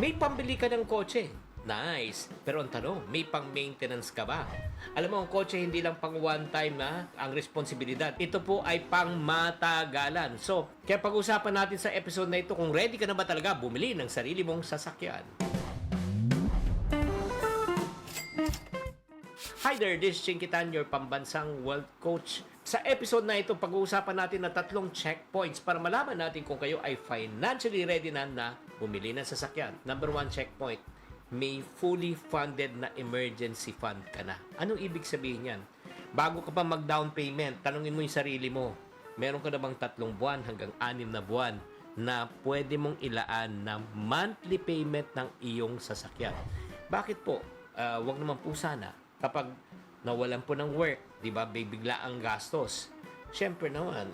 May pambili ka ng kotse. Nice. Pero ang tanong, may pang-maintenance ka ba? Alam mo, ang kotse hindi lang pang one time na ang responsibilidad. Ito po ay pang matagalan. So, kaya pag-usapan natin sa episode na ito kung ready ka na ba talaga bumili ng sarili mong sasakyan. Hi there, this is Chinkitan, your pambansang wealth coach. Sa episode na ito, pag-uusapan natin na 3 checkpoints para malaman natin kung kayo ay financially ready na bumili ng sasakyan. Number 1 checkpoint, may fully funded na emergency fund ka na. Anong ibig sabihin yan? Bago ka pa mag-down payment, tanungin mo yung sarili mo, meron ka na bang 3 buwan hanggang 6 na buwan na pwede mong ilaan na monthly payment ng iyong sasakyan? Bakit po? Wag naman po sana. Kapag nawalan po ng work, di ba, bigla ang gastos. Siyempre naman,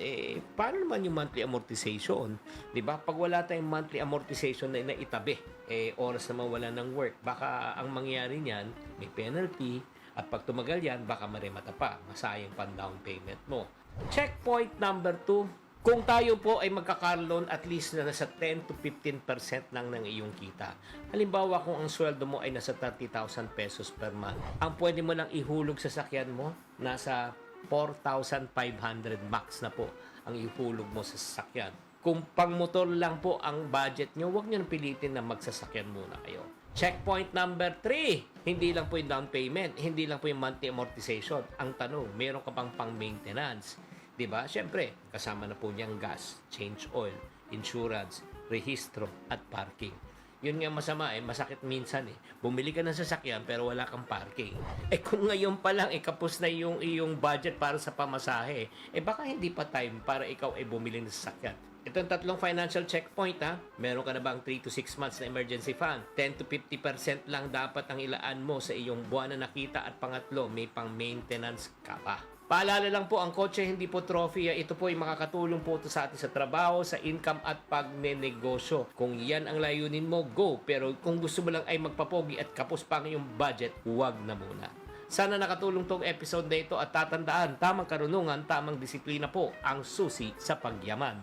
paano naman yung monthly amortization? Di ba? Pag wala tayong monthly amortization na itabi, oras naman wala ng work, baka ang mangyari niyan, may penalty, at pag tumagal yan, baka maremata pa, masayang pang down payment mo. Checkpoint number 2, kung tayo po ay magkaka-loan at least na nasa 10 to 15% lang ng iyong kita. Halimbawa kung ang sweldo mo ay nasa 30,000 pesos per month, ang pwede mo lang ihulog sa sakyan mo, nasa 4,500 max na po ang ihulog mo sa sasakyan. Kung pang motor lang po ang budget nyo, huwag nyo pilitin na magsasakyan muna kayo. Checkpoint number 3, hindi lang po yung down payment, hindi lang po yung monthly amortization. Ang tanong, meron ka bang pang-maintenance? Diba? Siyempre, kasama na po niyang gas, change oil, insurance, rehistro, at parking. Yun nga masama masakit minsan Bumili ka ng sasakyan pero wala kang parking. Kung ngayon pa lang kapos na yung iyong budget para sa pamasahe, baka hindi pa time para ikaw ay bumili ng sasakyan. Itong 3 financial checkpoint meron ka na bang 3 to 6 months na emergency fund? 10 to 50% lang dapat ang ilaan mo sa iyong buwan na nakita at pangatlo, may pang maintenance ka pa. Paalala lang po, ang kotse hindi po trophy. Ito po ay makakatulong po ito sa atin sa trabaho, sa income at pagnenegosyo. Kung yan ang layunin mo, go. Pero kung gusto mo lang ay magpapogi at kapos pa ang iyong budget, huwag na muna. Sana nakatulong tong episode na ito at tatandaan, tamang karunungan, tamang disiplina po ang susi sa pagyaman.